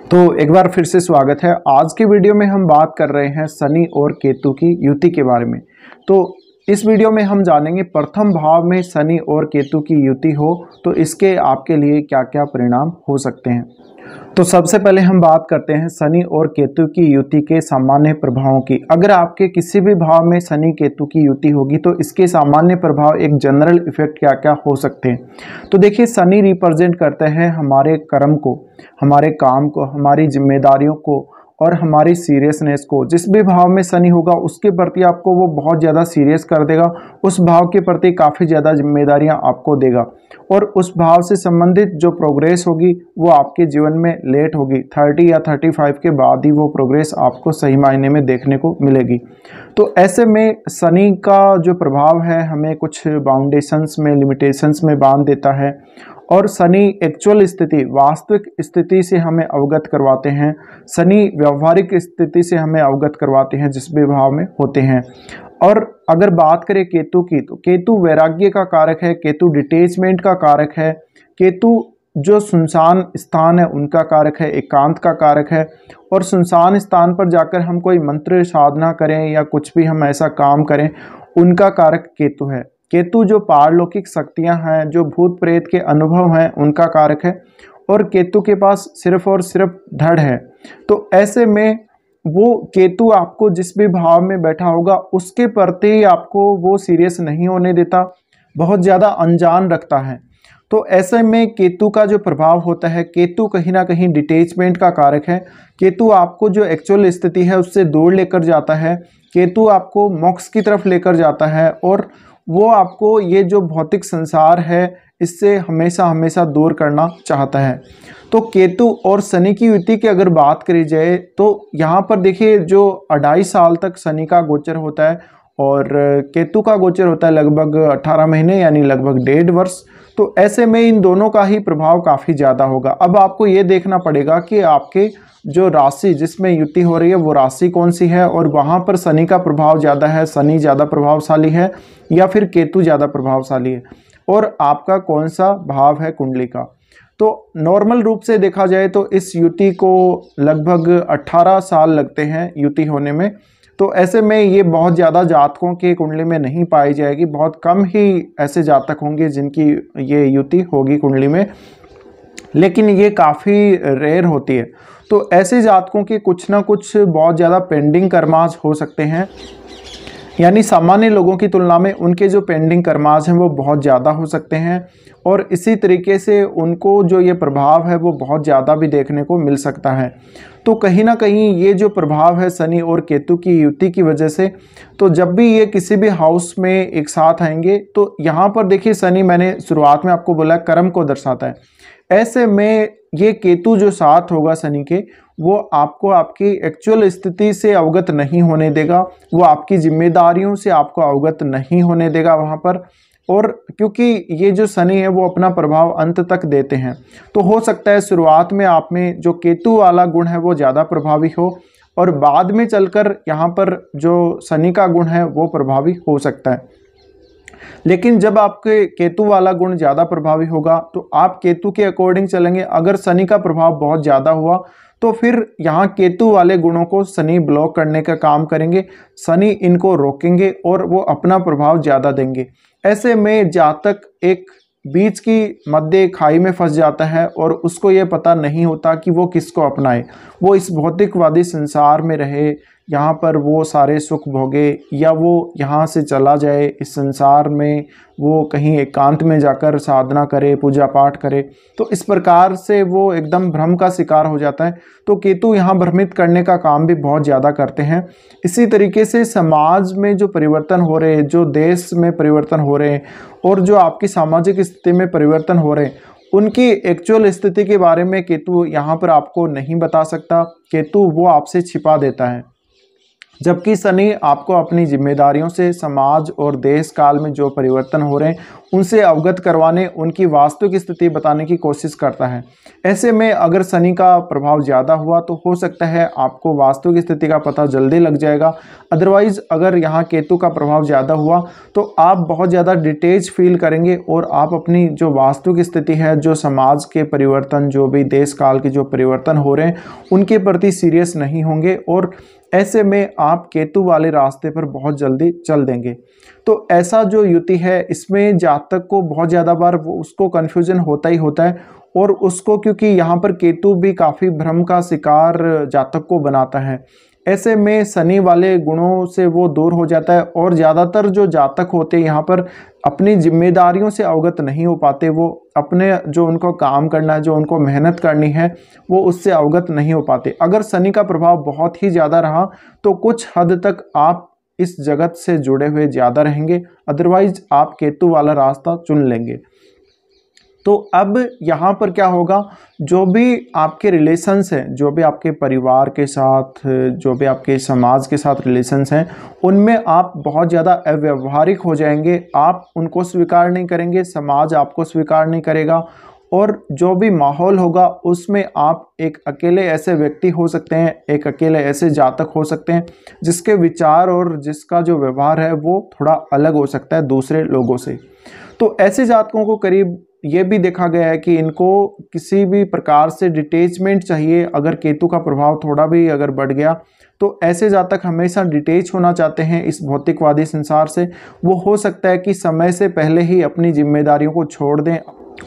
तो एक बार फिर से स्वागत है। आज की वीडियो में हम बात कर रहे हैं शनि और केतु की युति के बारे में। तो इस वीडियो में हम जानेंगे प्रथम भाव में शनि और केतु की युति हो तो इसके आपके लिए क्या क्या परिणाम हो सकते हैं। तो सबसे पहले हम बात करते हैं शनि और केतु की युति के सामान्य प्रभावों की। अगर आपके किसी भी भाव में शनि केतु की युति होगी तो इसके सामान्य प्रभाव, एक जनरल इफेक्ट क्या क्या हो सकते हैं। तो देखिए, शनि रिप्रेजेंट करते हैं हमारे कर्म को, हमारे काम को, हमारी जिम्मेदारियों को और हमारी सीरियसनेस को। जिस भी भाव में शनि होगा उसके प्रति आपको वो बहुत ज़्यादा सीरियस कर देगा, उस भाव के प्रति काफ़ी ज़्यादा जिम्मेदारियां आपको देगा और उस भाव से संबंधित जो प्रोग्रेस होगी वो आपके जीवन में लेट होगी। 30 या 35 के बाद ही वो प्रोग्रेस आपको सही मायने में देखने को मिलेगी। तो ऐसे में शनि का जो प्रभाव है हमें कुछ बाउंडेशंस में, लिमिटेशंस में बांध देता है और शनि एक्चुअल स्थिति, वास्तविक स्थिति से हमें अवगत करवाते हैं। शनि व्यवहारिक स्थिति से हमें अवगत करवाते हैं जिस भी भाव में होते हैं। और अगर बात करें केतु की, तो केतु वैराग्य का कारक है, केतु डिटेचमेंट का कारक है, केतु जो सुनसान स्थान है उनका कारक है, एकांत का कारक है। और सुनसान स्थान पर जाकर हम कोई मंत्र साधना करें या कुछ भी हम ऐसा काम करें, उनका कारक केतु है। केतु जो पारलौकिक शक्तियां हैं, जो भूत प्रेत के अनुभव हैं, उनका कारक है और केतु के पास सिर्फ और सिर्फ धड़ है। तो ऐसे में वो केतु आपको जिस भी भाव में बैठा होगा उसके प्रति आपको वो सीरियस नहीं होने देता, बहुत ज़्यादा अनजान रखता है। तो ऐसे में केतु का जो प्रभाव होता है, केतु कहीं ना कहीं डिटेचमेंट का कारक है। केतु आपको जो एक्चुअल स्थिति है उससे दूर लेकर जाता है, केतु आपको मोक्ष की तरफ लेकर जाता है और वो आपको ये जो भौतिक संसार है इससे हमेशा हमेशा दूर करना चाहता है। तो केतु और शनि की युति की अगर बात करी जाए तो यहाँ पर देखिए, जो 2.5 साल तक शनि का गोचर होता है और केतु का गोचर होता है लगभग 18 महीने, यानी लगभग 1.5 वर्ष। तो ऐसे में इन दोनों का ही प्रभाव काफ़ी ज़्यादा होगा। अब आपको ये देखना पड़ेगा कि आपके जो राशि जिसमें युति हो रही है वो राशि कौन सी है और वहाँ पर शनि का प्रभाव ज़्यादा है, शनि ज़्यादा प्रभावशाली है या फिर केतु ज़्यादा प्रभावशाली है, और आपका कौन सा भाव है कुंडली का। तो नॉर्मल रूप से देखा जाए तो इस युति को लगभग 18 साल लगते हैं युति होने में। तो ऐसे में ये बहुत ज़्यादा जातकों के कुंडली में नहीं पाई जाएगी, बहुत कम ही ऐसे जातक होंगे जिनकी ये युति होगी कुंडली में, लेकिन ये काफ़ी रेयर होती है। तो ऐसे जातकों के कुछ ना कुछ बहुत ज़्यादा पेंडिंग कर्माज हो सकते हैं, यानी सामान्य लोगों की तुलना में उनके जो पेंडिंग कर्माज हैं वो बहुत ज़्यादा हो सकते हैं और इसी तरीके से उनको जो ये प्रभाव है वो बहुत ज़्यादा भी देखने को मिल सकता है। तो कहीं ना कहीं ये जो प्रभाव है शनि और केतु की युति की वजह से, तो जब भी ये किसी भी हाउस में एक साथ आएंगे तो यहाँ पर देखिए, शनि मैंने शुरुआत में आपको बोला कर्म को दर्शाता है। ऐसे में ये केतु जो साथ होगा शनि के, वो आपको आपकी एक्चुअल स्थिति से अवगत नहीं होने देगा, वो आपकी जिम्मेदारियों से आपको अवगत नहीं होने देगा वहाँ पर। और क्योंकि ये जो शनि है वो अपना प्रभाव अंत तक देते हैं, तो हो सकता है शुरुआत में आप में जो केतु वाला गुण है वो ज़्यादा प्रभावी हो और बाद में चलकर यहाँ पर जो शनि का गुण है वो प्रभावी हो सकता है। लेकिन जब आपके केतु वाला गुण ज़्यादा प्रभावी होगा तो आप केतु के अकॉर्डिंग चलेंगे। अगर शनि का प्रभाव बहुत ज़्यादा हुआ तो फिर यहाँ केतु वाले गुणों को शनि ब्लॉक करने का काम करेंगे, शनि इनको रोकेंगे और वो अपना प्रभाव ज़्यादा देंगे। ऐसे में जातक एक बीच की मध्य खाई में फंस जाता है और उसको ये पता नहीं होता कि वो किसको अपनाए। वो इस भौतिकवादी संसार में रहे, यहाँ पर वो सारे सुख भोगे, या वो यहाँ से चला जाए इस संसार में, वो कहीं एकांत में जाकर साधना करे, पूजा पाठ करे। तो इस प्रकार से वो एकदम भ्रम का शिकार हो जाता है। तो केतु यहाँ भ्रमित करने का काम भी बहुत ज़्यादा करते हैं। इसी तरीके से समाज में जो परिवर्तन हो रहे हैं, जो देश में परिवर्तन हो रहे हैं और जो आपकी सामाजिक स्थिति में परिवर्तन हो रहे हैं, उनकी एक्चुअल स्थिति के बारे में केतु यहाँ पर आपको नहीं बता सकता। केतु वो आपसे छिपा देता है। जबकि शनि आपको अपनी जिम्मेदारियों से समाज और देश काल में जो परिवर्तन हो रहे हैं उनसे अवगत करवाने, उनकी वास्तविक स्थिति बताने की कोशिश करता है। ऐसे में अगर शनि का प्रभाव ज़्यादा हुआ तो हो सकता है आपको वास्तविक स्थिति का पता जल्दी लग जाएगा। अदरवाइज़ अगर यहाँ केतु का प्रभाव ज़्यादा हुआ तो आप बहुत ज़्यादा डिटेच फील करेंगे और आप अपनी जो वास्तविक स्थिति है, जो समाज के परिवर्तन, जो भी देश काल के जो परिवर्तन हो रहे हैं उनके प्रति सीरियस नहीं होंगे और ऐसे में आप केतु वाले रास्ते पर बहुत जल्दी चल देंगे। तो ऐसा जो युति है इसमें जातक को बहुत ज़्यादा बार उसको कन्फ्यूजन होता ही होता है और उसको, क्योंकि यहाँ पर केतु भी काफ़ी भ्रम का शिकार जातक को बनाता है। ऐसे में शनि वाले गुणों से वो दूर हो जाता है और ज़्यादातर जो जातक होते हैं यहाँ पर अपनी जिम्मेदारियों से अवगत नहीं हो पाते। वो अपने जो उनको काम करना है, जो उनको मेहनत करनी है, वो उससे अवगत नहीं हो पाते। अगर शनि का प्रभाव बहुत ही ज़्यादा रहा तो कुछ हद तक आप इस जगत से जुड़े हुए ज़्यादा रहेंगे, अदरवाइज आप केतु वाला रास्ता चुन लेंगे। तो अब यहाँ पर क्या होगा, जो भी आपके रिलेशंस हैं, जो भी आपके परिवार के साथ, जो भी आपके समाज के साथ रिलेशंस हैं, उनमें आप बहुत ज़्यादा अव्यवहारिक हो जाएंगे। आप उनको स्वीकार नहीं करेंगे, समाज आपको स्वीकार नहीं करेगा और जो भी माहौल होगा उसमें आप एक अकेले ऐसे व्यक्ति हो सकते हैं, एक अकेले ऐसे जातक हो सकते हैं जिसके विचार और जिसका जो व्यवहार है वो थोड़ा अलग हो सकता है दूसरे लोगों से। तो ऐसे जातकों को करीब ये भी देखा गया है कि इनको किसी भी प्रकार से डिटेचमेंट चाहिए। अगर केतु का प्रभाव थोड़ा भी अगर बढ़ गया तो ऐसे जातक हमेशा डिटेच होना चाहते हैं इस भौतिकवादी संसार से। वो हो सकता है कि समय से पहले ही अपनी जिम्मेदारियों को छोड़ दें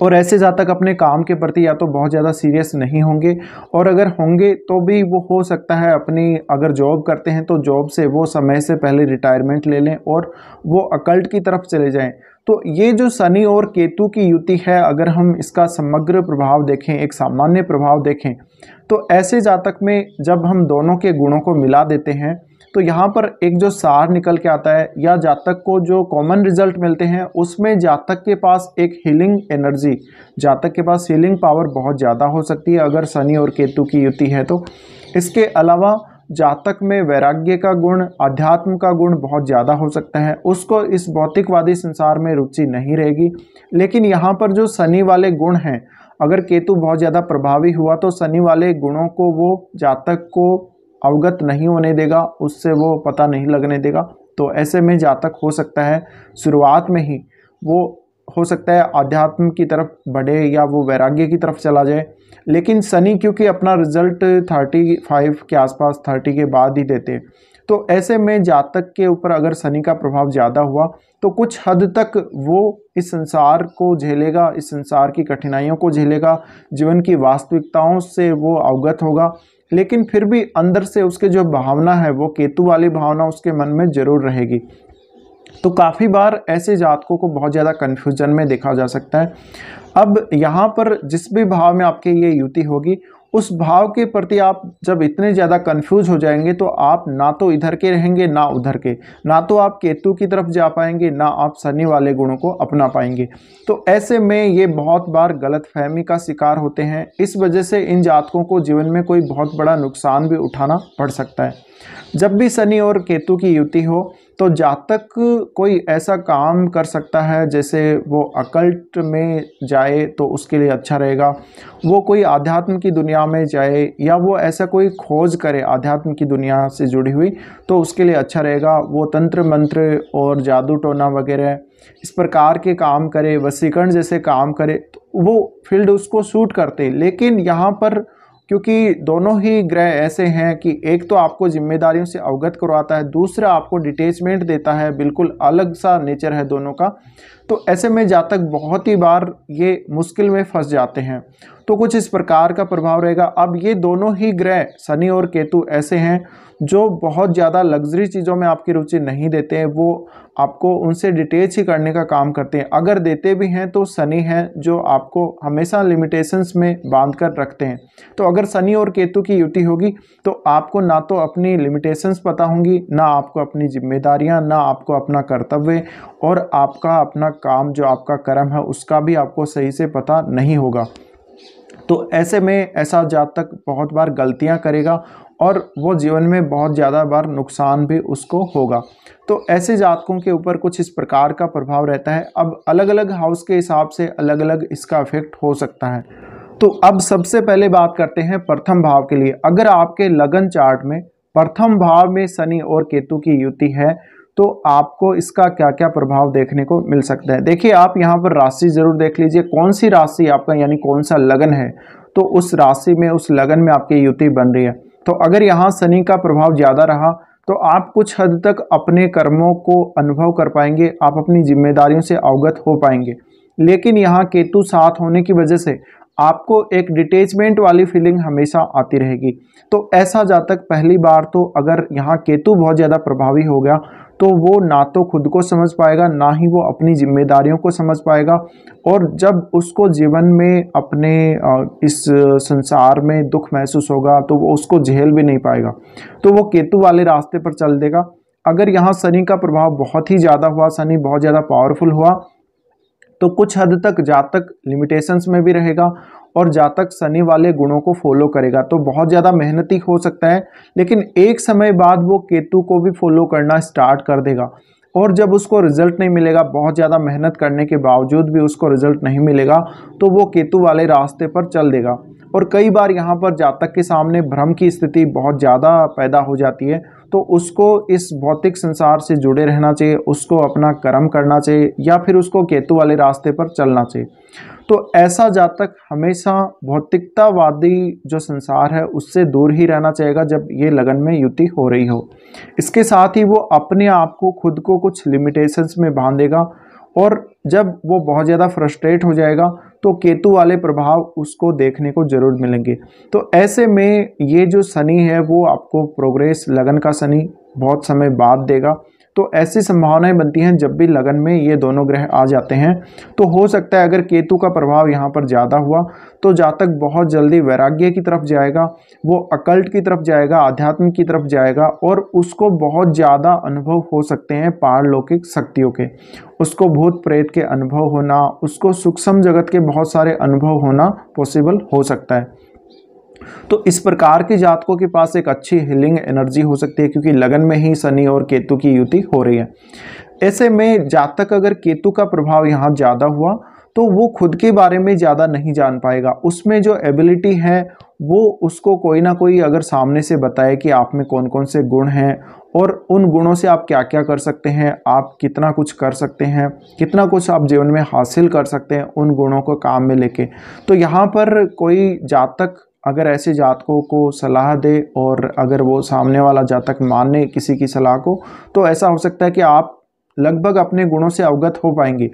और ऐसे जातक अपने काम के प्रति या तो बहुत ज़्यादा सीरियस नहीं होंगे और अगर होंगे तो भी वो हो सकता है अपनी, अगर जॉब करते हैं तो जॉब से वो समय से पहले रिटायरमेंट ले लें और वो अकल्ट की तरफ चले जाएं। तो ये जो शनि और केतु की युति है, अगर हम इसका समग्र प्रभाव देखें, एक सामान्य प्रभाव देखें, तो ऐसे जातक में जब हम दोनों के गुणों को मिला देते हैं तो यहाँ पर एक जो सार निकल के आता है या जातक को जो कॉमन रिजल्ट मिलते हैं उसमें जातक के पास एक हीलिंग एनर्जी, जातक के पास हीलिंग पावर बहुत ज़्यादा हो सकती है अगर शनि और केतु की युति है तो। इसके अलावा जातक में वैराग्य का गुण, अध्यात्म का गुण बहुत ज़्यादा हो सकता है। उसको इस भौतिकवादी संसार में रुचि नहीं रहेगी। लेकिन यहाँ पर जो शनि वाले गुण हैं, अगर केतु बहुत ज़्यादा प्रभावी हुआ तो शनि वाले गुणों को वो जातक को अवगत नहीं होने देगा, उससे वो पता नहीं लगने देगा। तो ऐसे में जातक हो सकता है शुरुआत में ही वो हो सकता है आध्यात्म की तरफ बढ़े या वो वैराग्य की तरफ चला जाए। लेकिन शनि क्योंकि अपना रिजल्ट 35 के आसपास, 30 के बाद ही देते हैं, तो ऐसे में जातक के ऊपर अगर शनि का प्रभाव ज़्यादा हुआ तो कुछ हद तक वो इस संसार को झेलेगा, इस संसार की कठिनाइयों को झेलेगा, जीवन की वास्तविकताओं से वो अवगत होगा। लेकिन फिर भी अंदर से उसके जो भावना है, वो केतु वाली भावना उसके मन में ज़रूर रहेगी। तो काफ़ी बार ऐसे जातकों को बहुत ज़्यादा कन्फ्यूजन में देखा जा सकता है। अब यहाँ पर जिस भी भाव में आपके ये युति होगी, उस भाव के प्रति आप जब इतने ज़्यादा कंफ्यूज हो जाएंगे तो आप ना तो इधर के रहेंगे ना उधर के, ना तो आप केतु की तरफ जा पाएंगे ना आप शनि वाले गुणों को अपना पाएंगे। तो ऐसे में ये बहुत बार गलतफहमी का शिकार होते हैं। इस वजह से इन जातकों को जीवन में कोई बहुत बड़ा नुकसान भी उठाना पड़ सकता है। जब भी शनि और केतु की युति हो तो जातक कोई ऐसा काम कर सकता है, जैसे वो अकल्ट में जाए तो उसके लिए अच्छा रहेगा, वो कोई आध्यात्म की दुनिया में जाए या वो ऐसा कोई खोज करे आध्यात्म की दुनिया से जुड़ी हुई तो उसके लिए अच्छा रहेगा। वो तंत्र मंत्र और जादू टोना वगैरह इस प्रकार के काम करे, वशीकरण जैसे काम करे, तो वो फील्ड उसको सूट करते। लेकिन यहाँ पर क्योंकि दोनों ही ग्रह ऐसे हैं कि एक तो आपको जिम्मेदारियों से अवगत करवाता है, दूसरा आपको डिटेचमेंट देता है, बिल्कुल अलग सा नेचर है दोनों का। तो ऐसे में जातक बहुत ही बार ये मुश्किल में फंस जाते हैं। तो कुछ इस प्रकार का प्रभाव रहेगा। अब ये दोनों ही ग्रह शनि और केतु ऐसे हैं जो बहुत ज़्यादा लग्जरी चीज़ों में आपकी रुचि नहीं देते हैं, वो आपको उनसे डिटेच ही करने का काम करते हैं। अगर देते भी हैं तो शनि है जो आपको हमेशा लिमिटेशंस में बांध कर रखते हैं। तो अगर शनि और केतु की युति होगी तो आपको ना तो अपनी लिमिटेशंस पता होंगी, ना आपको अपनी जिम्मेदारियां, ना आपको अपना कर्तव्य और आपका अपना काम जो आपका कर्म है उसका भी आपको सही से पता नहीं होगा। तो ऐसे में ऐसा जातक बहुत बार गलतियां करेगा और वो जीवन में बहुत ज़्यादा बार नुकसान भी उसको होगा। तो ऐसे जातकों के ऊपर कुछ इस प्रकार का प्रभाव रहता है। अब अलग अलग हाउस के हिसाब से अलग अलग इसका इफेक्ट हो सकता है। तो अब सबसे पहले बात करते हैं प्रथम भाव के लिए। अगर आपके लगन चार्ट में प्रथम भाव में शनि और केतु की युति है तो आपको इसका क्या क्या प्रभाव देखने को मिल सकता है। देखिए, आप यहाँ पर राशि जरूर देख लीजिए, कौन सी राशि आपका यानी कौन सा लगन है, तो उस राशि में उस लगन में आपकी युति बन रही है। तो अगर यहाँ शनि का प्रभाव ज़्यादा रहा तो आप कुछ हद तक अपने कर्मों को अनुभव कर पाएंगे, आप अपनी जिम्मेदारियों से अवगत हो पाएंगे। लेकिन यहाँ केतु साथ होने की वजह से आपको एक डिटैचमेंट वाली फीलिंग हमेशा आती रहेगी। तो ऐसा जातक पहली बार तो अगर यहाँ केतु बहुत ज़्यादा प्रभावी हो गया तो वो ना तो खुद को समझ पाएगा, ना ही वो अपनी जिम्मेदारियों को समझ पाएगा। और जब उसको जीवन में अपने इस संसार में दुख महसूस होगा तो वो उसको झेल भी नहीं पाएगा, तो वो केतु वाले रास्ते पर चल देगा। अगर यहाँ शनि का प्रभाव बहुत ही ज़्यादा हुआ, शनि बहुत ज़्यादा पावरफुल हुआ, तो कुछ हद तक जातक लिमिटेशंस में भी रहेगा और जातक शनि वाले गुणों को फॉलो करेगा तो बहुत ज़्यादा मेहनती हो सकता है। लेकिन एक समय बाद वो केतु को भी फॉलो करना स्टार्ट कर देगा और जब उसको रिजल्ट नहीं मिलेगा, बहुत ज़्यादा मेहनत करने के बावजूद भी उसको रिजल्ट नहीं मिलेगा, तो वो केतु वाले रास्ते पर चल देगा। और कई बार यहाँ पर जातक के सामने भ्रम की स्थिति बहुत ज़्यादा पैदा हो जाती है, तो उसको इस भौतिक संसार से जुड़े रहना चाहिए, उसको अपना कर्म करना चाहिए या फिर उसको केतु वाले रास्ते पर चलना चाहिए। तो ऐसा जातक हमेशा भौतिकतावादी जो संसार है उससे दूर ही रहना चाहेगा जब ये लगन में युति हो रही हो। इसके साथ ही वो अपने आप को खुद को कुछ लिमिटेशंस में बांधेगा और जब वो बहुत ज़्यादा फ्रस्ट्रेट हो जाएगा तो केतु वाले प्रभाव उसको देखने को जरूर मिलेंगे। तो ऐसे में ये जो शनि है वो आपको प्रोग्रेस, लगन का शनि बहुत समय बाद देगा। तो ऐसी संभावनाएं बनती हैं जब भी लगन में ये दोनों ग्रह आ जाते हैं। तो हो सकता है अगर केतु का प्रभाव यहाँ पर ज़्यादा हुआ तो जातक बहुत जल्दी वैराग्य की तरफ जाएगा, वो अकल्ट की तरफ जाएगा, आध्यात्म की तरफ जाएगा और उसको बहुत ज़्यादा अनुभव हो सकते हैं पारलौकिक शक्तियों के। उसको भूत प्रेत के अनुभव होना, उसको सूक्ष्म जगत के बहुत सारे अनुभव होना पॉसिबल हो सकता है। तो इस प्रकार के जातकों के पास एक अच्छी हीलिंग एनर्जी हो सकती है क्योंकि लगन में ही शनि और केतु की युति हो रही है। ऐसे में जातक अगर केतु का प्रभाव यहाँ ज़्यादा हुआ तो वो खुद के बारे में ज़्यादा नहीं जान पाएगा। उसमें जो एबिलिटी है वो उसको कोई ना कोई अगर सामने से बताए कि आप में कौन कौन से गुण हैं और उन गुणों से आप क्या क्या कर सकते हैं, आप कितना कुछ कर सकते हैं, कितना कुछ आप जीवन में हासिल कर सकते हैं उन गुणों को काम में लेके। तो यहाँ पर कोई जातक अगर ऐसे जातकों को सलाह दे और अगर वो सामने वाला जातक माने किसी की सलाह को, तो ऐसा हो सकता है कि आप लगभग अपने गुणों से अवगत हो पाएंगे।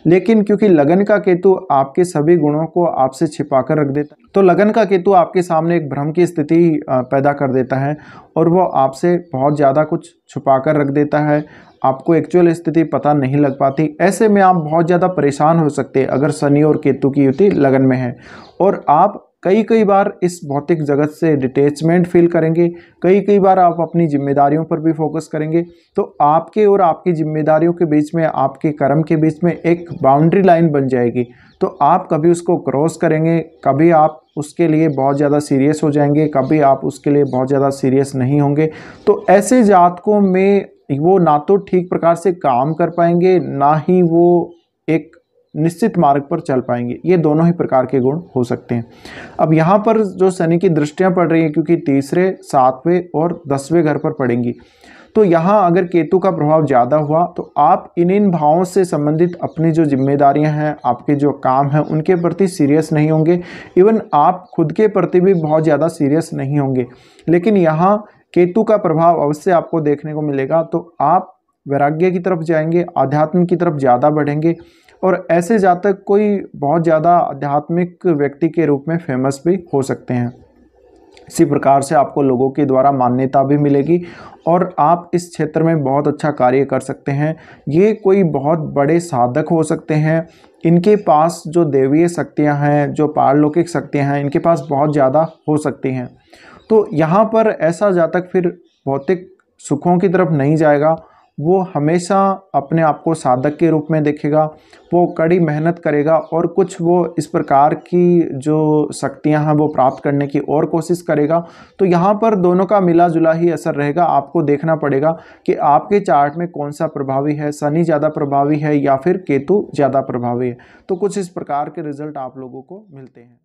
लेकिन क्योंकि लगन का केतु आपके सभी गुणों को आपसे छिपा कर रख देता है, तो लगन का केतु आपके सामने एक भ्रम की स्थिति पैदा कर देता है और वो आपसे बहुत ज़्यादा कुछ छुपा कर रख देता है, आपको एक्चुअल स्थिति पता नहीं लग पाती। ऐसे में आप बहुत ज़्यादा परेशान हो सकते हैं अगर शनि और केतु की युति लगन में है और आप कई बार इस भौतिक जगत से डिटैचमेंट फील करेंगे, कई बार आप अपनी जिम्मेदारियों पर भी फोकस करेंगे। तो आपके और आपकी जिम्मेदारियों के बीच में, आपके कर्म के बीच में एक बाउंड्री लाइन बन जाएगी। तो आप कभी उसको क्रॉस करेंगे, कभी आप उसके लिए बहुत ज़्यादा सीरियस हो जाएंगे, कभी आप उसके लिए बहुत ज़्यादा सीरियस नहीं होंगे। तो ऐसे जातकों में वो ना तो ठीक प्रकार से काम कर पाएंगे, ना ही वो एक निश्चित मार्ग पर चल पाएंगे। ये दोनों ही प्रकार के गुण हो सकते हैं। अब यहाँ पर जो शनि की दृष्टियाँ पड़ रही हैं क्योंकि तीसरे, 7वें और 10वें घर पर पड़ेंगी, तो यहाँ अगर केतु का प्रभाव ज़्यादा हुआ तो आप इन भावों से संबंधित अपनी जो जिम्मेदारियां हैं, आपके जो काम हैं, उनके प्रति सीरियस नहीं होंगे। इवन आप खुद के प्रति भी बहुत ज़्यादा सीरियस नहीं होंगे। लेकिन यहाँ केतु का प्रभाव अवश्य आपको देखने को मिलेगा, तो आप वैराग्य की तरफ जाएंगे, आध्यात्म की तरफ ज़्यादा बढ़ेंगे और ऐसे जातक कोई बहुत ज़्यादा आध्यात्मिक व्यक्ति के रूप में फेमस भी हो सकते हैं। इसी प्रकार से आपको लोगों के द्वारा मान्यता भी मिलेगी और आप इस क्षेत्र में बहुत अच्छा कार्य कर सकते हैं। ये कोई बहुत बड़े साधक हो सकते हैं, इनके पास जो देवीय शक्तियां हैं, जो पारलौकिक शक्तियां हैं, इनके पास बहुत ज़्यादा हो सकती हैं। तो यहाँ पर ऐसा जातक फिर भौतिक सुखों की तरफ नहीं जाएगा, वो हमेशा अपने आप को साधक के रूप में देखेगा, वो कड़ी मेहनत करेगा और कुछ वो इस प्रकार की जो शक्तियां हैं वो प्राप्त करने की और कोशिश करेगा। तो यहाँ पर दोनों का मिला जुला ही असर रहेगा। आपको देखना पड़ेगा कि आपके चार्ट में कौन सा प्रभावी है, शनि ज़्यादा प्रभावी है या फिर केतु ज़्यादा प्रभावी है। तो कुछ इस प्रकार के रिजल्ट आप लोगों को मिलते हैं।